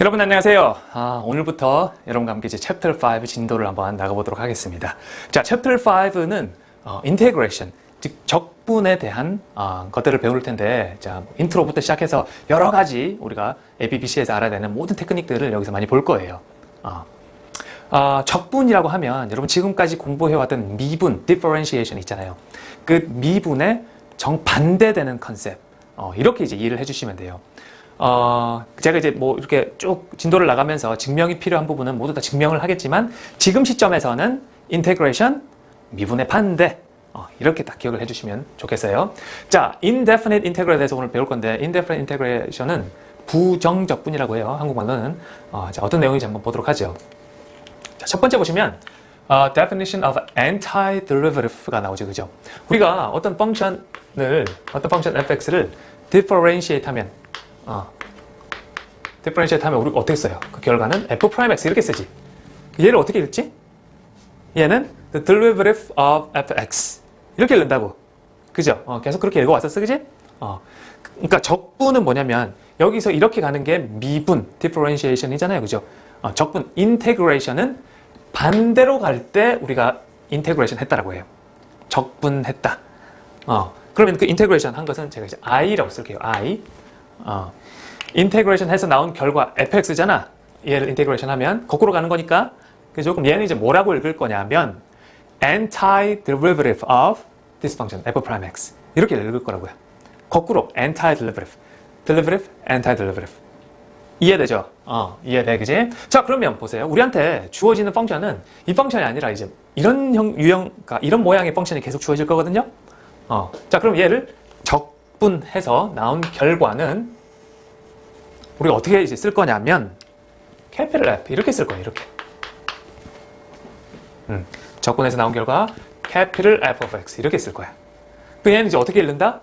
여러분 안녕하세요. 오늘부터 여러분과 함께 이제 챕터 5 진도를 한번 나가보도록 하겠습니다. 자, 챕터 5는 인테그레이션, 즉 적분에 대한 것들을 배울 텐데, 자, 인트로부터 시작해서 여러 가지 우리가 APBC에서 알아야 되는 모든 테크닉들을 여기서 많이 볼 거예요. 적분이라고 하면 여러분 지금까지 공부해왔던 미분, differentiation 있잖아요. 그 미분의 정반대되는 컨셉, 이렇게 이제 이해를 해주시면 돼요. 제가 이제 뭐 이렇게 쭉 진도를 나가면서 증명이 필요한 부분은 모두 다 증명을 하겠지만 지금 시점에서는 인테그레이션, 미분의 반대, 이렇게 딱 기억을 해주시면 좋겠어요. 자, indefinite integral에 대해서 오늘 배울 건데, indefinite integration은 부정적분이라고 해요. 한국말로는. 자, 어떤 내용인지 한번 보도록 하죠. 자, 첫 번째 보시면 definition of antiderivative 가 나오죠, 그죠? 우리가 어떤 펑션 fx를 differentiate 하면 differentiate 하면 우리가 어떻게 써요? 그 결과는 f'x 이렇게 쓰지. 얘를 어떻게 읽지? 얘는 the derivative of fx 이렇게 읽는다고. 그죠? 계속 그렇게 읽어왔었어, 그지? 그러니까 적분은 뭐냐면 여기서 이렇게 가는 게 미분, differentiation이잖아요, 그죠? 적분, integration은 반대로 갈 때 우리가 integration 했다라고 해요. 적분했다. 그러면 그 integration 한 것은 제가 이제 i라고 쓸게요. i. 인테그레이션 해서 나온 결과 fx잖아. 얘를 인테그레이션 하면 거꾸로 가는 거니까. 그죠? 그럼 얘는 이제 뭐라고 읽을 거냐면 antiderivative of this function f'x 이렇게 읽을 거라고요. 거꾸로 antiderivative, derivative, antiderivative. 이해되죠? 이해돼, 그지? 자, 그러면 보세요. 우리한테 주어지는 펑션은 이 펑션이 아니라 이제 이런 유형과 이런 모양의 펑션이 계속 주어질 거거든요. 자, 그럼 얘를 적분해서 나온 결과는 우리가 어떻게 이제 쓸 거냐면 capital F 이렇게 쓸 거예요. 이렇게. 적분해서 나온 결과 capital F of x 이렇게 쓸 거야. 그 얘는 이제 어떻게 읽는다?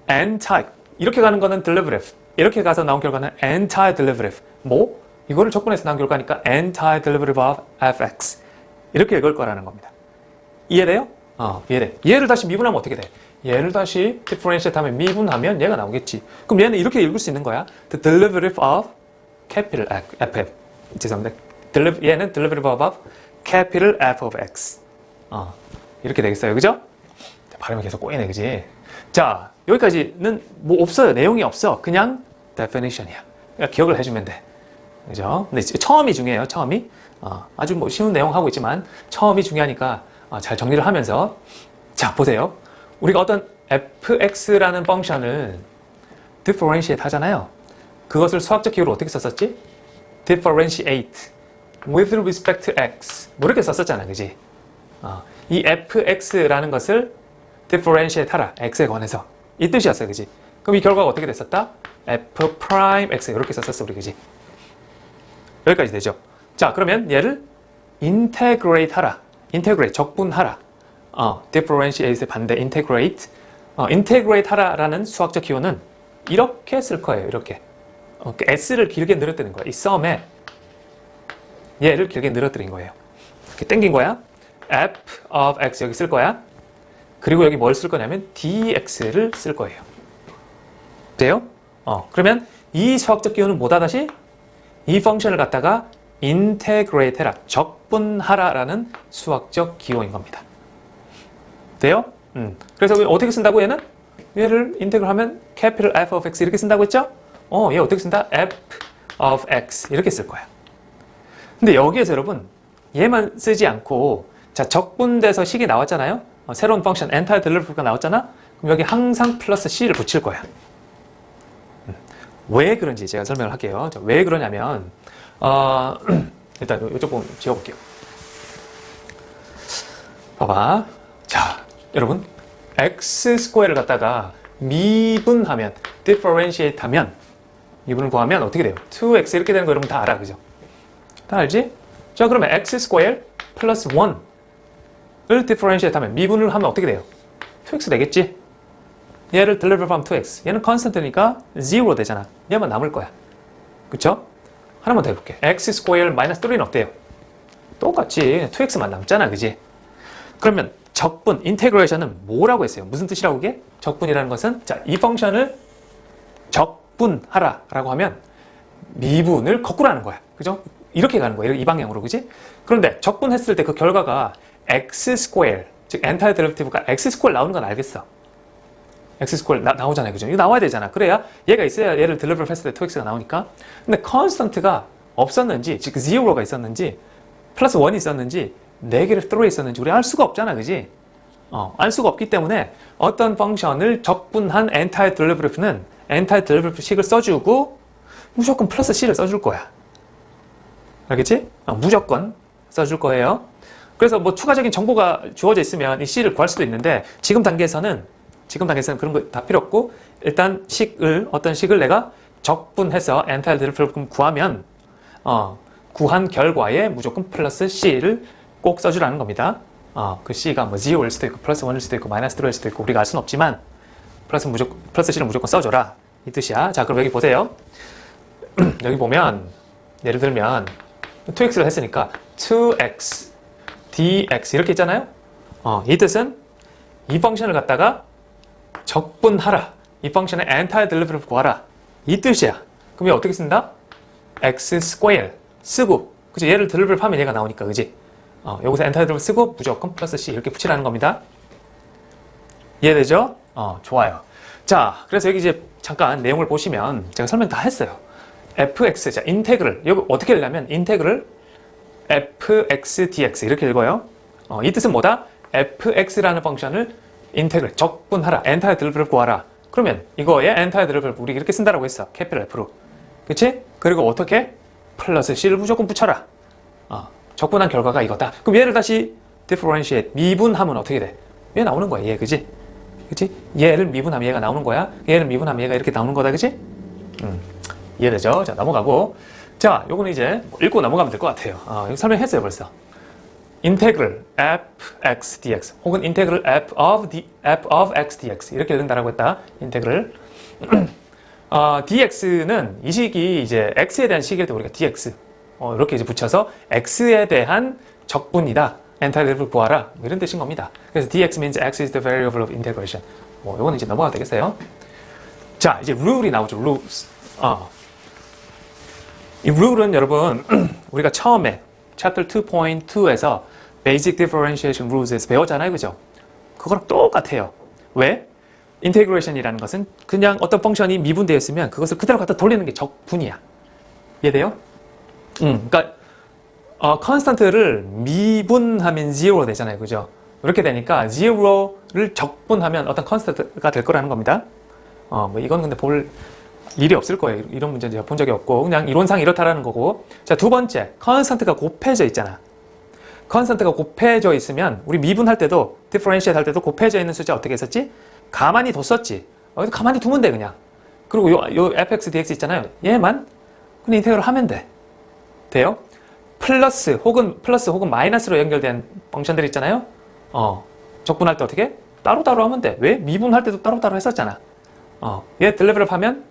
anti 이렇게 가는 거는 derivative. 이렇게 가서 나온 결과는 anti-derivative. 뭐? 이거를 적분해서 나온 결과니까 anti-derivative of fx 이렇게 읽을 거라는 겁니다. 이해돼요? 이해돼. 얘를 다시 미분하면 어떻게 돼? 얘를 다시 differentiate 하면 미분하면 얘가 나오겠지. 그럼 얘는 이렇게 읽을 수 있는 거야. The derivative of capital F. 죄송합니다. 얘는 derivative of capital F of x. 이렇게 되겠어요. 그죠? 발음이 계속 꼬이네. 그지? 자, 여기까지는 뭐 없어요. 내용이 없어. 그냥 definition이야. 그러니까 기억을 해주면 돼. 그죠? 근데 처음이 중요해요. 처음이. 아주 뭐 쉬운 내용 하고 있지만 처음이 중요하니까 잘 정리를 하면서 자, 보세요. 우리가 어떤 fx라는 펑션을 differentiate 하잖아요. 그것을 수학적 기호로 어떻게 썼었지? differentiate with respect to x 뭐 이렇게 썼었잖아, 그지? 이 fx라는 것을 differentiate 하라, x에 관해서 이 뜻이었어요, 그지? 그럼 이 결과가 어떻게 됐었다? f'x 이렇게 썼었어, 우리, 그지? 여기까지 되죠? 자, 그러면 얘를 integrate 하라, integrate, 적분하라. differentiate의 반대 integrate. integrate 하라라는 수학적 기호는 이렇게 쓸 거예요. 이렇게. s를 길게 늘어뜨린 거야. 이 sum에 얘를 길게 늘어뜨린 거예요. 이렇게 당긴 거야. f of x 여기 쓸 거야. 그리고 여기 뭘 쓸 거냐면 dx를 쓸 거예요. 돼요? 그러면 이 수학적 기호는 뭐다 다시? 이 펑션을 갖다가 integrate 해라, 적분하라라는 수학적 기호인 겁니다. 돼요? 그래서 어떻게 쓴다고 얘는? 얘를 인테그를 하면 capital F of x 이렇게 쓴다고 했죠? 얘 어떻게 쓴다? F of x 이렇게 쓸 거야. 근데 여기에서 여러분 얘만 쓰지 않고 자, 적분돼서 식이 나왔잖아요? 새로운 펑션 anti-derivative가 나왔잖아? 그럼 여기 항상 플러스 c를 붙일 거야. 왜 그런지 제가 설명을 할게요. 자, 왜 그러냐면 일단 이쪽 부분 지워볼게요. 봐봐. 자, 여러분 x 스퀘어를 갖다가 미분하면 differentiate 하면 미분을 구하면 어떻게 돼요? 2x 이렇게 되는 거 여러분 다 알아, 그죠? 다 알지? 자, 그러면 x 스퀘어 플러스 1을 differentiate 하면 미분을 하면 어떻게 돼요? 2x 되겠지? 얘를 derivative 하면 2x, 얘는 constant니까 0 되잖아. 얘만 남을 거야. 그쵸? 하나만 더 해볼게. x 스퀘어 마이너스 3는 어때요? 똑같지. 2x만 남잖아, 그지? 그러면 적분, 인테그레이션은 뭐라고 했어요? 무슨 뜻이라고 이게? 적분이라는 것은 자, 이 펑션을 적분하라 라고 하면 미분을 거꾸로 하는 거야. 그죠? 이렇게 가는 거야. 이 방향으로. 그지? 그런데 적분했을 때 그 결과가 x 스퀘어, 즉 엔타이어 데리베티브가 x 스퀘어 나오는 건 알겠어. x 스퀘어 나오잖아요. 그죠? 이거 나와야 되잖아. 그래야 얘가 있어야 얘를 딜리버리 했을 때 2x가 나오니까. 근데 컨스턴트가 없었는지, 즉 0가 있었는지, 플러스 1이 있었는지, 네게티브 3이 있었는지 우리 알 수가 없잖아. 그지? 알 수가 없기 때문에 어떤 펑션을 적분한 엔타이어 데리베티브는 엔타이어 데리베티브 식을 써주고 무조건 플러스 c를 써줄 거야. 알겠지? 무조건 써줄 거예요. 그래서 뭐 추가적인 정보가 주어져 있으면 이 c를 구할 수도 있는데 지금 단계에서는 그런 거 다 필요 없고 일단 어떤 식을 내가 적분해서 엔타이어 데리베티브 구하면 구한 결과에 무조건 플러스 c를 꼭 써주라는 겁니다. 그 c가 뭐 0일 수도 있고 플러스 1일 수도 있고 마이너스 3일 수도 있고 우리가 알 수는 없지만 플러스 c를 무조건 써줘라 이 뜻이야. 자, 그럼 여기 보세요. 여기 보면 예를 들면 2x를 했으니까 2x dx 이렇게 있잖아요. 이 뜻은 이 펑션을 갖다가 적분하라. 이 펑션의 엔타이어 데리베티브 구하라. 이 뜻이야. 그럼 얘 어떻게 쓴다? x 스퀘어 쓰고, 그치? 얘를 데리베티브 하면 얘가 나오니까, 그지? 여기서 엔타이어 데리베티브 쓰고 무조건 플러스 c 이렇게 붙이라는 겁니다. 이해되죠? 좋아요. 자, 그래서 여기 이제 잠깐 내용을 보시면 제가 설명 다 했어요. fx, 자, 인테그럴. 여기 어떻게 읽냐면 인테그럴 fx dx 이렇게 읽어요. 이 뜻은 뭐다? fx라는 펑션을 인테그럴, 적분하라, 엔타이어 데리베티브 구하라. 그러면 이거에 엔타이어 데리베티브 우리 이렇게 쓴다라고 했어. 캐피탈 F로. 그치? 그리고 어떻게? 플러스 c를 무조건 붙여라. 적분한 결과가 이거다. 그럼 얘를 다시 differentiate, 미분하면 어떻게 돼? 얘 나오는 거야, 얘. 그치? 그치? 얘를 미분하면 얘가 나오는 거야. 얘를 미분하면 얘가 이렇게 나오는 거다. 그치? 이해되죠? 자, 넘어가고. 자, 요거는 이제 읽고 넘어가면 될 것 같아요. 여기 설명했어요, 벌써. 인테그럴 fx dx 혹은 인테그럴 f of x dx 이렇게 읽는다라고 했다. 인테그럴. dx는 이 식이 이제 x에 대한 식일 때 우리가 dx 이렇게 이제 붙여서 x에 대한 적분이다. 엔타이어 데리베티브 구하라. 뭐 이런 뜻인 겁니다. 그래서 dx means x is the variable of integration. 뭐 요거는 이제 넘어가도 되겠어요. 자, 이제 룰이 나오죠. rules. 이 룰은 여러분 우리가 처음에 chapter 2.2에서 basic differentiation rules에서 배웠잖아요. 그죠? 그거랑 똑같아요. 왜? 인테그레이션이라는 것은 그냥 어떤 펑션이 미분되어 있으면 그것을 그대로 갖다 돌리는 게 적분이야. 이해돼요? 그러니까 컨스턴트를 미분하면 0 되잖아요. 그죠? 이렇게 되니까 0를 적분하면 어떤 컨스턴트가 될 거라는 겁니다. 뭐 이건 근데 볼 일이 없을 거예요. 이런 문제는 제가 본 적이 없고 그냥 이론상 이렇다라는 거고. 자, 두 번째, 컨스턴트가 곱해져 있잖아. 컨스턴트가 곱해져 있으면 우리 미분할 때도 디퍼런시에이트 할 때도 곱해져 있는 숫자 어떻게 했었지? 가만히 뒀었지. 가만히 두면 돼 그냥. 그리고 요 fx dx 있잖아요. 얘만 그냥 인테그럴 하면 돼. 돼요? 플러스 혹은 마이너스로 연결된 펑션들 있잖아요. 적분할 때 어떻게? 따로따로 하면 돼. 왜? 미분할 때도 따로따로 했었잖아. 얘 딜리버티브 하면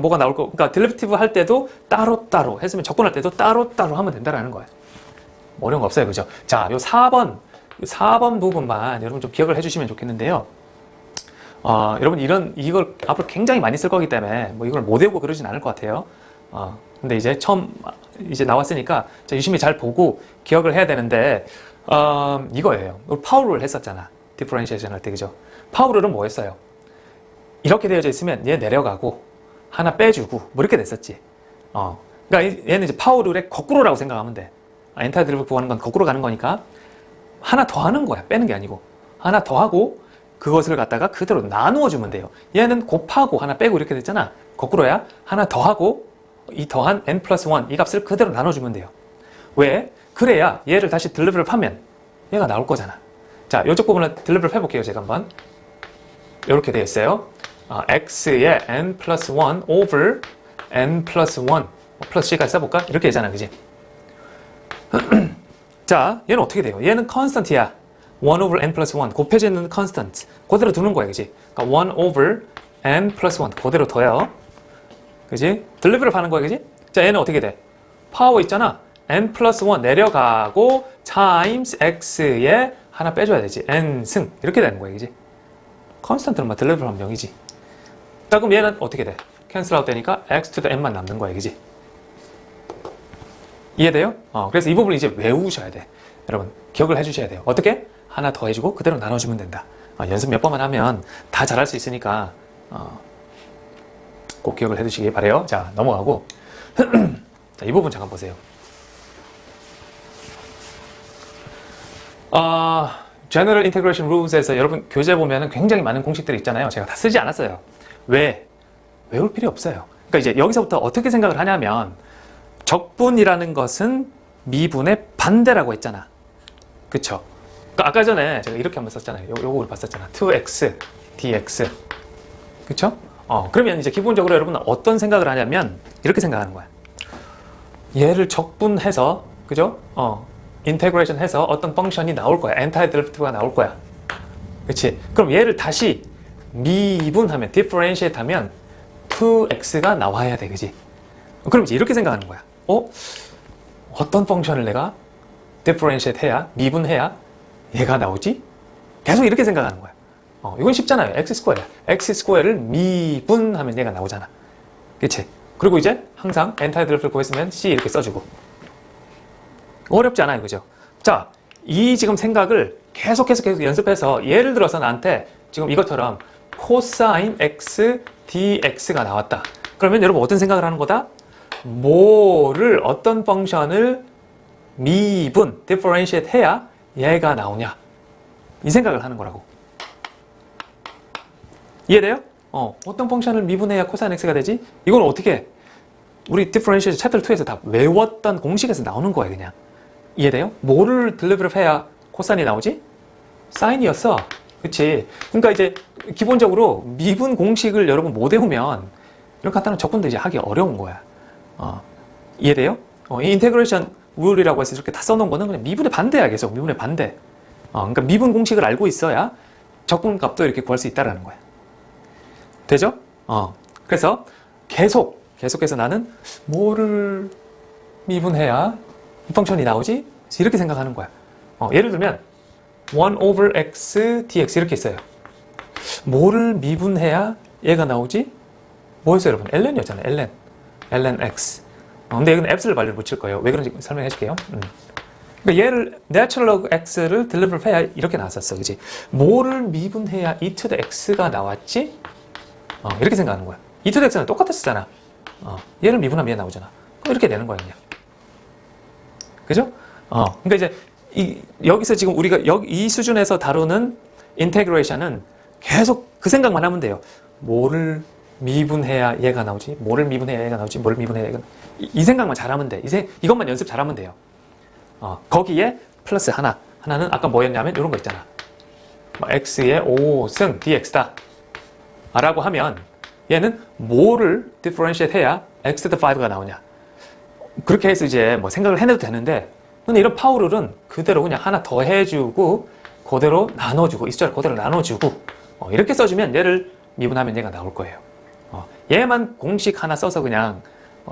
뭐가 나올 거. 그러니까 딜리버티브 할 때도 따로따로 했으면 적분할 때도 따로따로 하면 된다라는 거예요. 뭐 어려운 거 없어요. 그죠? 자, 요 4번 부분만 여러분 좀 기억을 해주시면 좋겠는데요. 여러분 이걸 앞으로 굉장히 많이 쓸 거기 때문에 뭐 이걸 못 외우고 그러진 않을 것 같아요. 근데 이제 처음 나왔으니까 유심히 잘 보고 기억을 해야 되는데, 이거예요. 우리 파워룰을 했었잖아. 디퍼런시에이션 할 때, 그죠? 파워룰은 뭐 했어요? 이렇게 되어져 있으면 얘 내려가고, 하나 빼주고, 뭐 이렇게 됐었지. 그러니까 얘는 이제 파워룰의 거꾸로라고 생각하면 돼. 엔타이어 데리베티브 구하는 건 거꾸로 가는 거니까, 하나 더 하는 거야. 빼는 게 아니고. 하나 더 하고, 그것을 갖다가 그대로 나누어 주면 돼요. 얘는 곱하고 하나 빼고 이렇게 됐잖아. 거꾸로야. 하나 더 하고, 이 더한 n 플러스 1, 이 값을 그대로 나눠주면 돼요. 왜? 그래야 얘를 다시 딜리버를 하면 얘가 나올 거잖아. 자, 이쪽 부분을 딜리버를 해볼게요. 제가 한번. 이렇게 되어 있어요. x의 n 플러스 1 over n 플러스 1 플러스 c까지 써볼까? 이렇게 되잖아. 그지? 자, 얘는 어떻게 돼요? 얘는 constant이야. 1 over n 플러스 1 곱해져 있는 constant 그대로 두는 거야. 그지? 그러니까 1 over n 플러스 1 그대로 둬요. 그지? 딜리버를 하는 거야. 그지? 자, 얘는 어떻게 돼? 파워 있잖아. n 플러스 1 내려가고 times x에 하나 빼줘야 되지. n 승 이렇게 되는 거야. 그지? 컨스턴트는 막 딜리버를 하면 0이지. 자, 그럼 얘는 어떻게 돼? 캔슬 아웃 되니까 x to the n만 남는 거야, 그지? 이해돼요? 그래서 이 부분을 이제 외우셔야 돼. 여러분, 기억을 해주셔야 돼요. 어떻게? 하나 더 해주고 그대로 나눠주면 된다. 연습 몇 번만 하면 다 잘할 수 있으니까 꼭 기억을 해두시기 바래요. 자, 넘어가고 자, 이 부분 잠깐 보세요. General Integration Rules에서 여러분 교재 보면은 굉장히 많은 공식들이 있잖아요. 제가 다 쓰지 않았어요. 왜? 외울 필요 없어요. 그러니까 이제 여기서부터 어떻게 생각을 하냐면 적분이라는 것은 미분의 반대라고 했잖아. 그쵸? 그러니까 아까 전에 제가 이렇게 한번 썼잖아요. 요거를 봤었잖아. 2x dx. 그쵸? 그러면 이제 기본적으로 여러분은 어떤 생각을 하냐면 이렇게 생각하는 거야. 얘를 적분해서, 그죠? 인테그레이션 해서 어떤 펑션이 나올 거야. 엔타이드리프트가 나올 거야. 그치? 그럼 얘를 다시 미분하면, differentiate 하면 2x가 나와야 돼. 그치? 그럼 이제 이렇게 생각하는 거야. 어떤 펑션을 내가 differentiate 해야, 미분해야 얘가 나오지? 계속 이렇게 생각하는 거야. 이건 쉽잖아요. x 스퀘어야. x 스퀘어를 미분하면 얘가 나오잖아. 그치? 그리고 이제 항상 엔타이드리프트를 구했으면 c 이렇게 써주고. 어렵지 않아요. 그죠? 자, 이 지금 생각을 계속 연습해서 예를 들어서 나한테 지금 이것처럼 코사인 x dx가 나왔다. 그러면 여러분 어떤 생각을 하는 거다? 뭐를 어떤 펑션을 미분, differentiate 해야 얘가 나오냐. 이 생각을 하는 거라고. 이해돼요? 어떤 펑션을 미분해야 코사인 x가 되지? 이걸 어떻게 우리 differentiate 챕터 2에서 다 외웠던 공식에서 나오는 거예요, 그냥. 이해돼요? 뭐를 derivative 해야 코사인이 나오지? 사인이었어. 그치? 그러니까 이제 기본적으로 미분 공식을 여러분 못 외우면 이런 간단한 적분도 이제 하기 어려운 거야. 이해돼요? 이 인테그레이션 룰이라고 해서 이렇게 다 써놓은 거는 그냥 미분의 반대야, 계속. 미분의 반대. 그러니까 미분 공식을 알고 있어야 적분 값도 이렇게 구할 수 있다라는 거야. 되죠? 그래서 계속해서 나는 뭐를 미분해야 이 펑션이 나오지? 이렇게 생각하는 거야. 예를 들면 1 over x dx 이렇게 있어요. 뭐를 미분해야 얘가 나오지? 뭐였어요, 여러분? ln이었잖아요. ln x. 근데 여기는 absolute value를 붙일 거예요. 왜 그런지 설명해 줄게요. 그러니까 얘를 natural log x를 derivative 해야 이렇게 나왔었어. 그지? 뭐를 미분해야 e to the x가 나왔지? 이렇게 생각하는 거야. e to the x는 똑같았었잖아. 얘를 미분하면 얘 나오잖아. 그럼 이렇게 되는 거야, 그냥. 그죠? 그러니까 이제 여기서 지금 우리가 이 수준에서 다루는 인테그레이션은 계속 그 생각만 하면 돼요. 뭐를 미분해야 얘가 나오지? 뭐를 미분해야 얘가 나오지? 뭐를 미분해야 얘가 이 생각만 잘하면 돼. 이것만 연습 잘하면 돼요. 거기에 플러스 하나는 아까 뭐였냐면 이런 거 있잖아. x의 5승 dx다 라고 하면 얘는 뭐를 differentiate 해야 x to the 5가 나오냐. 그렇게 해서 이제 뭐 생각을 해내도 되는데, 근데 이런 파워룰은 그대로 그냥 하나 더 해주고 그대로 나눠주고 이 숫자를 그대로 나눠주고 이렇게 써주면 얘를 미분하면 얘가 나올 거예요. 얘만 공식 하나 써서 그냥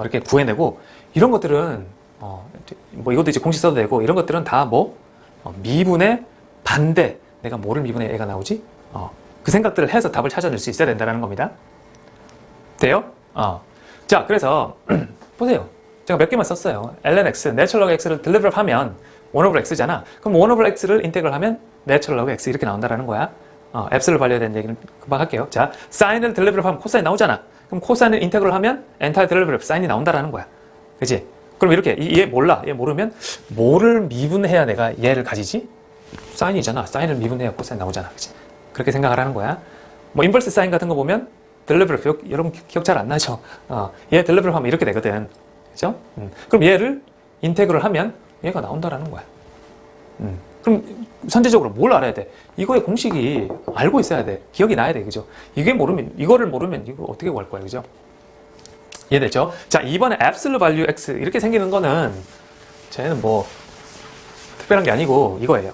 이렇게 구해내고, 이런 것들은 뭐 이것도 이제 공식 써도 되고, 이런 것들은 다 미분의 반대, 내가 뭐를 미분해 얘가 나오지? 그 생각들을 해서 답을 찾아낼 수 있어야 된다는 겁니다. 돼요? 자, 그래서 보세요. 제가 몇 개만 썼어요. ln x, natural log x를 derivative 하면 1 over x잖아. 그럼 1 over x를 인테그럴 하면 natural log x 이렇게 나온다는 거야. absolute value에 대한 얘기는 금방 할게요. 자, sine을 derivative 하면 코사인 나오잖아. 그럼 코사인을 인테그럴 하면 entire derivative 사인이 나온다는 거야. 그치? 그럼 이렇게 얘 몰라. 얘 모르면 뭐를 미분해야 내가 얘를 가지지? 사인이잖아. 사인을 미분해야 코사인 나오잖아. 그치? 그렇게 생각을 하는 거야. 뭐 인버스 사인 같은 거 보면 derivative 여러분 기억 잘 안 나죠? 얘 derivative 하면 이렇게 되거든. 그죠? 그럼 얘를 인테그럴 하면 얘가 나온다라는 거야. 그럼 선제적으로 뭘 알아야 돼? 이거의 공식이 알고 있어야 돼. 기억이 나야 돼. 그죠? 이거를 모르면 이거 어떻게 구할 거야. 그죠? 이해됐죠? 자, 이번에 absolute value x 이렇게 생기는 거는 쟤는 뭐 특별한 게 아니고 이거예요.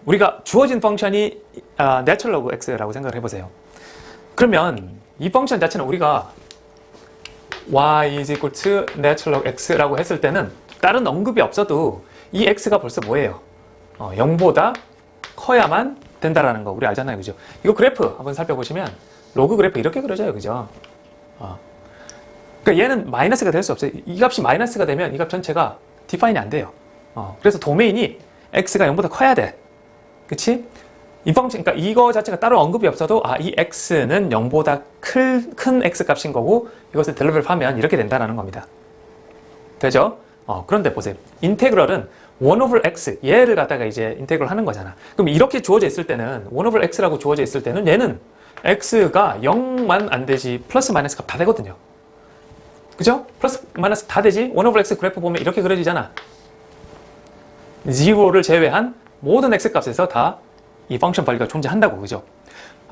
우리가 주어진 펑션이 natural log x라고 생각을 해보세요. 그러면 이 펑션 자체는 우리가 y is equal to natural log x라고 했을 때는 다른 언급이 없어도 이 x가 벌써 뭐예요? 0보다 커야만 된다라는 거 우리 알잖아요. 그죠? 이거 그래프 한번 살펴보시면 로그 그래프 이렇게 그려져요. 그죠? 그러니까 얘는 마이너스가 될 수 없어요. 이 값이 마이너스가 되면 이 값 전체가 디파인이 안 돼요. 그래서 도메인이 x가 0보다 커야 돼. 그치? 이 펑션, 그러니까 이거 자체가 따로 언급이 없어도 이 x는 0보다 큰 x 값인 거고 이것을 델리버랩 하면 이렇게 된다는 겁니다. 되죠? 그런데 보세요. 인테그럴은 1 over x, 얘를 갖다가 이제 인테그럴 하는 거잖아. 그럼 이렇게 주어져 있을 때는 1 over x라고 주어져 있을 때는 얘는 x가 0만 안 되지 플러스 마이너스 값 다 되거든요. 그죠? 플러스 마이너스 다 되지? 1 over x 그래프 보면 이렇게 그려지잖아. 0를 제외한 모든 x 값에서 다 이 펑션 밸류가 존재한다고. 그죠?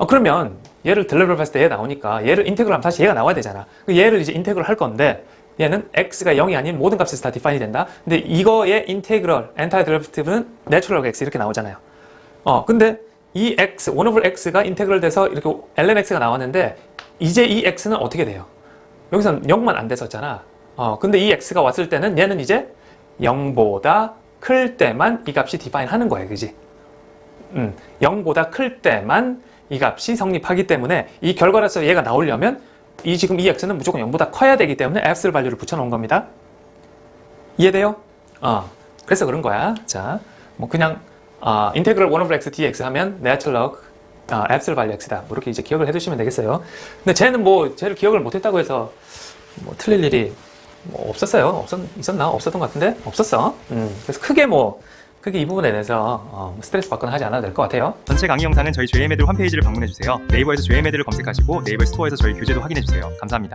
그러면 얘를 델리버랩 했을 때 얘 나오니까 얘를 인테그럴 하면 다시 얘가 나와야 되잖아. 얘를 이제 인테그럴 할 건데 얘는 x가 0이 아닌 모든 값에서 다 디파인이 된다. 근데 이거의 인테그럴, 엔타이어 데리베이티브는 내추럴 x 이렇게 나오잖아요. 근데 이 x, 1 over x가 인테그럴 돼서 이렇게 ln x가 나왔는데 이제 이 x는 어떻게 돼요? 여기서는 0만 안 됐었잖아. 근데 이 x가 왔을 때는 얘는 이제 0보다 클 때만 이 값이 디파인 하는 거예요. 그지? 0보다 클 때만 이 값이 성립하기 때문에 이 결과로서 얘가 나오려면 지금 이 x는 무조건 0보다 커야 되기 때문에 absolute value를 붙여놓은 겁니다. 이해돼요? 그래서 그런 거야. 자, 뭐 그냥 인테그럴 1 over x dx 하면 natural log absolute value x다. 뭐 이렇게 이제 기억을 해두시면 되겠어요. 근데 쟤는 쟤를 기억을 못했다고 해서 뭐 틀릴 일이 뭐 없었어요. 있었나? 없었던 것 같은데? 없었어. 그래서 크게 이 부분에 대해서 스트레스 받거나 하지 않아도 될 것 같아요. 전체 강의 영상은 저희 JM애들 홈페이지를 방문해주세요. 네이버에서 JM애들을 검색하시고 네이버 스토어에서 저희 교재도 확인해주세요. 감사합니다.